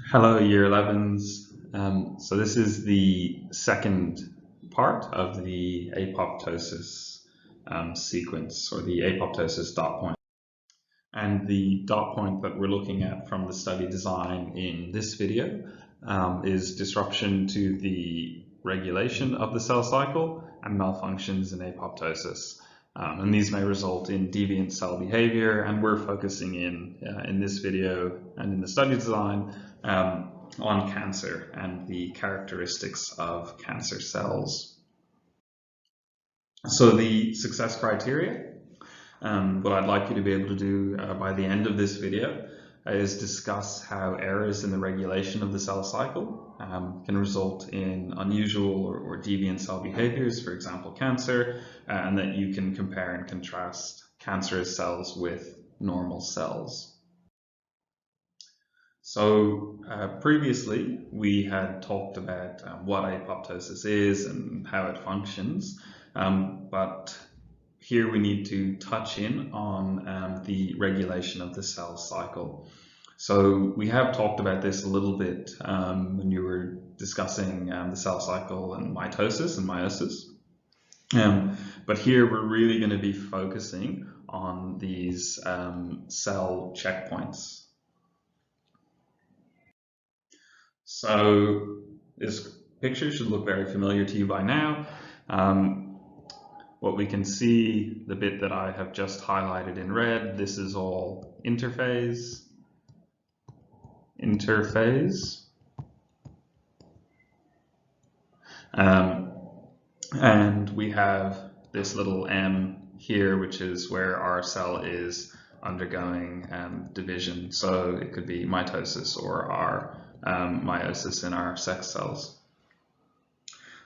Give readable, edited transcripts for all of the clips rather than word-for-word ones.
Hello, Year 11s. So this is the second part of the apoptosis sequence, or the apoptosis dot point. And the dot point that we're looking at from the study design in this video is disruption to the regulation of the cell cycle and malfunctions in apoptosis. And these may result in deviant cell behavior, and we're focusing in this video and in the study design on cancer and the characteristics of cancer cells. So the success criteria, what I'd like you to be able to do by the end of this video is discuss how errors in the regulation of the cell cycle can result in unusual or deviant cell behaviors, for example, cancer, and that you can compare and contrast cancerous cells with normal cells. So previously we had talked about what apoptosis is and how it functions, but here we need to touch in on the regulation of the cell cycle. So we have talked about this a little bit when you were discussing the cell cycle and mitosis and meiosis. But here we're really going to be focusing on these cell checkpoints. So this picture should look very familiar to you by now. What we can see, the bit that I have just highlighted in red, this is all interphase. And we have this little M here, which is where our cell is undergoing division. So it could be mitosis or our meiosis in our sex cells.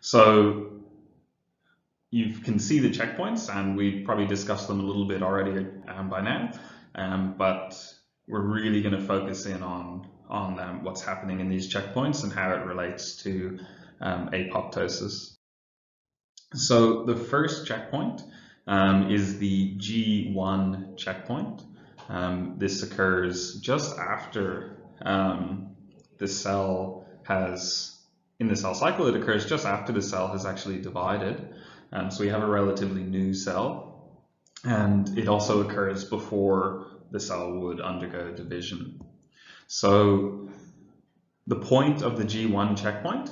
So you can see the checkpoints, and we've probably discussed them a little bit already by now, but we're really going to focus in on what's happening in these checkpoints and how it relates to apoptosis. So the first checkpoint is the G1 checkpoint. This occurs just after the cell has, in the cell cycle, it occurs just after the cell has actually divided. So we have a relatively new cell, and it also occurs before the cell would undergo division. So the point of the G1 checkpoint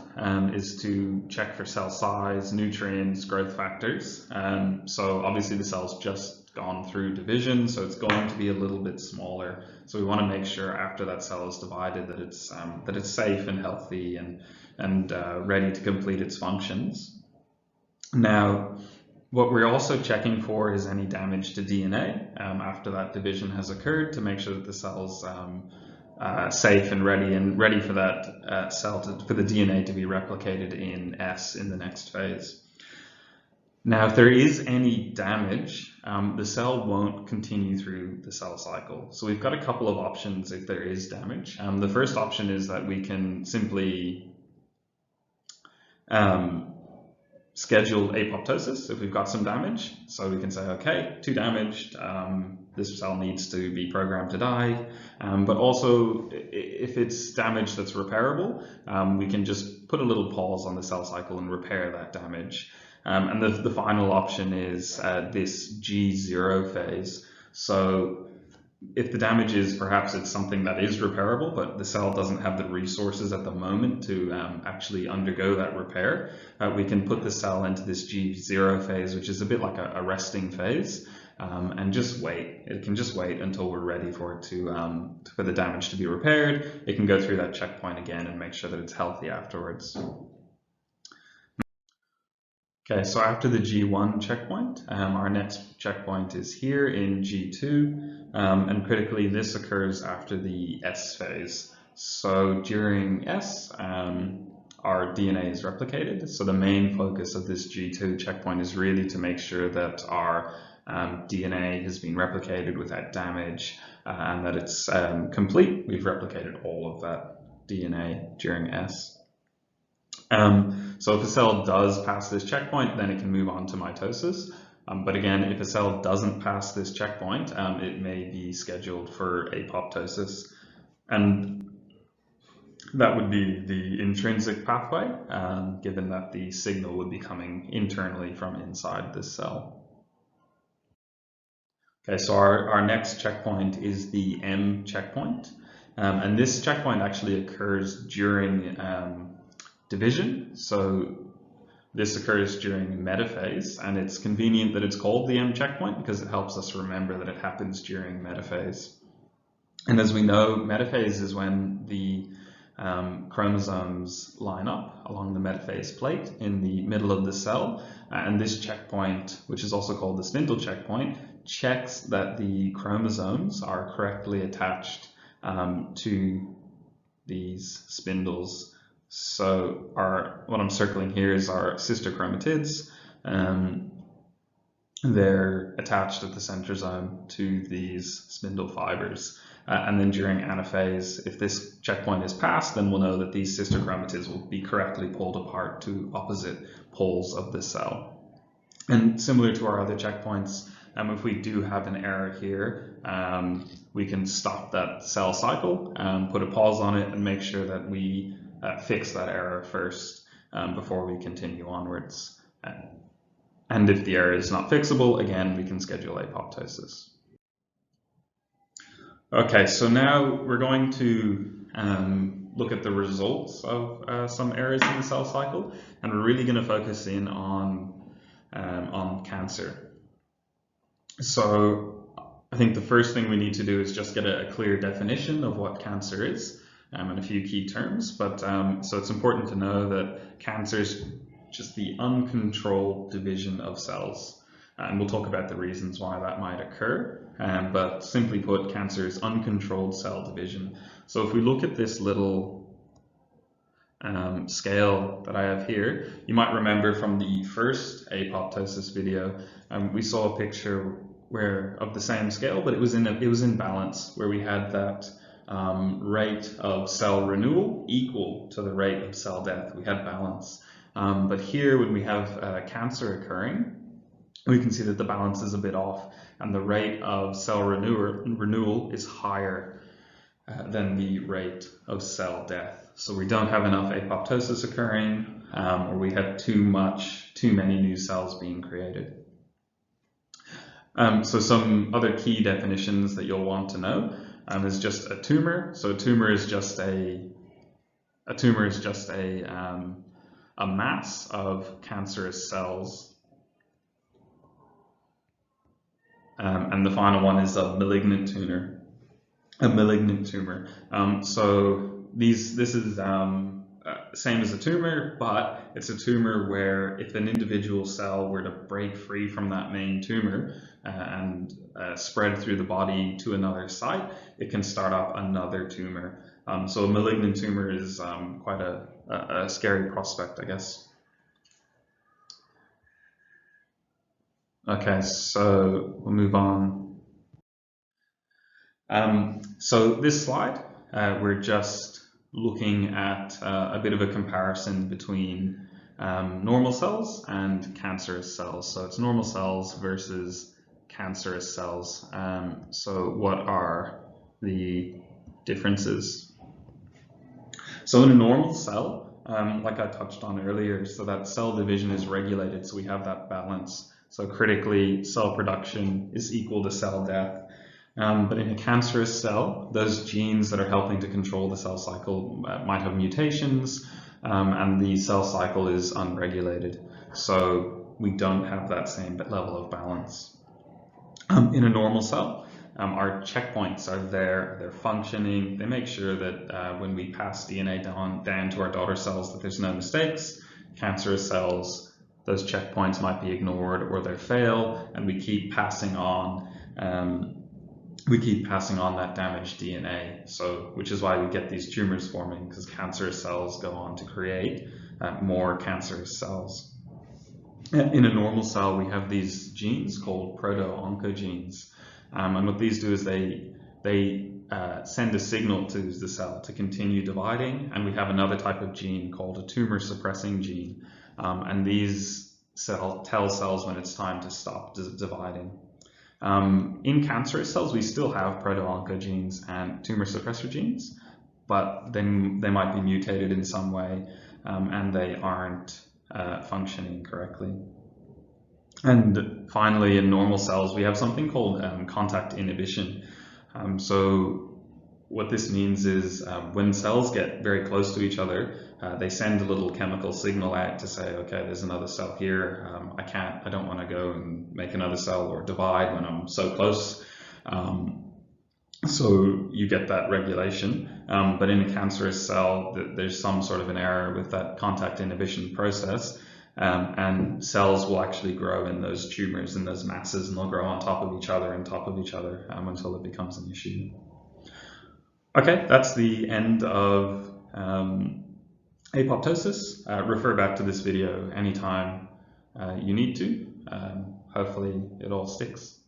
is to check for cell size, nutrients, growth factors. So obviously the cell's just gone through division, so it's going to be a little bit smaller. So we want to make sure after that cell is divided that it's safe and healthy and ready to complete its functions. Now, what we're also checking for is any damage to DNA after that division has occurred, to make sure that the cell's safe and ready for that cell for the DNA to be replicated in S in the next phase. Now, if there is any damage, the cell won't continue through the cell cycle. So we've got a couple of options if there is damage. The first option is that we can simply schedule apoptosis if we've got some damage. So we can say, okay, too damaged, this cell needs to be programmed to die. But also, if it's damage that's repairable, we can just put a little pause on the cell cycle and repair that damage. And the final option is this G0 phase. So if the damage is, perhaps it's something that is repairable, but the cell doesn't have the resources at the moment to actually undergo that repair, we can put the cell into this G0 phase, which is a bit like a resting phase, and just wait. It can just wait until we're ready for it for the damage to be repaired. It can go through that checkpoint again and make sure that it's healthy afterwards. Okay, so after the G1 checkpoint, our next checkpoint is here in G2, and critically this occurs after the S phase. So during S, our DNA is replicated. So the main focus of this G2 checkpoint is really to make sure that our DNA has been replicated without damage and that it's complete. We've replicated all of that DNA during S. So if a cell does pass this checkpoint, then it can move on to mitosis. But again, if a cell doesn't pass this checkpoint, it may be scheduled for apoptosis. And That would be the intrinsic pathway, given that the signal would be coming internally from inside the cell. Okay, so our next checkpoint is the M checkpoint. And this checkpoint actually occurs during division. So this occurs during metaphase, and it's convenient that it's called the M checkpoint because it helps us remember that it happens during metaphase. And as we know, metaphase is when the chromosomes line up along the metaphase plate in the middle of the cell, and this checkpoint, which is also called the spindle checkpoint, checks that the chromosomes are correctly attached to these spindles. So what I'm circling here is our sister chromatids. They're attached at the centrosome to these spindle fibers. And then during anaphase, if this checkpoint is passed, then we'll know that these sister chromatids will be correctly pulled apart to opposite poles of the cell. And similar to our other checkpoints, if we do have an error here, we can stop that cell cycle, put a pause on it, and make sure that we fix that error first before we continue onwards. And if the error is not fixable, again, we can schedule apoptosis. Okay, so now we're going to look at the results of some errors in the cell cycle, and we're really going to focus in on cancer. So I think the first thing we need to do is just get a clear definition of what cancer is and a few key terms. But so it's important to know that cancer is just the uncontrolled division of cells. And we'll talk about the reasons why that might occur. But simply put, cancer is uncontrolled cell division. So if we look at this little scale that I have here, you might remember from the first apoptosis video, we saw a picture of the same scale, but it was in balance, where we had that rate of cell renewal equal to the rate of cell death. We had balance. But here, when we have cancer occurring, we can see that the balance is a bit off, and the rate of cell renewal is higher than the rate of cell death. So we don't have enough apoptosis occurring, or we have too many new cells being created. So some other key definitions that you'll want to know is just a tumor. So a tumor is just a mass of cancerous cells. And the final one is a malignant tumor. So this is same as a tumor, but it's a tumor where if an individual cell were to break free from that main tumor and spread through the body to another site, it can start up another tumor. So a malignant tumor is quite a scary prospect, I guess. Okay, so we'll move on. So this slide, we're just looking at a bit of a comparison between normal cells and cancerous cells. So it's normal cells versus cancerous cells. So what are the differences? So in a normal cell, like I touched on earlier, so that cell division is regulated, so we have that balance. So critically, cell production is equal to cell death. But in a cancerous cell, those genes that are helping to control the cell cycle might have mutations, and the cell cycle is unregulated. So we don't have that same level of balance. In a normal cell, our checkpoints are there, they're functioning, they make sure that when we pass DNA down to our daughter cells that there's no mistakes. Cancerous cells, those checkpoints might be ignored or they fail, and we keep passing on that damaged DNA. So, which is why we get these tumors forming, because cancerous cells go on to create more cancerous cells. In a normal cell, we have these genes called proto-oncogenes, and what these do is they send a signal to the cell to continue dividing, and we have another type of gene called a tumor suppressing gene. And these tell cells when it's time to stop dividing. In cancerous cells, we still have proto-oncogenes and tumor suppressor genes, but then they might be mutated in some way, and they aren't functioning correctly. And finally, in normal cells, we have something called contact inhibition. So what this means is when cells get very close to each other, they send a little chemical signal out to say, okay, there's another cell here. I don't want to go and make another cell or divide when I'm so close. So you get that regulation. But in a cancerous cell, there's some sort of an error with that contact inhibition process. And cells will actually grow in those tumors, in those masses, and they'll grow on top of each other until it becomes an issue. Okay, that's the end of apoptosis. Refer back to this video anytime you need to. Hopefully it all sticks.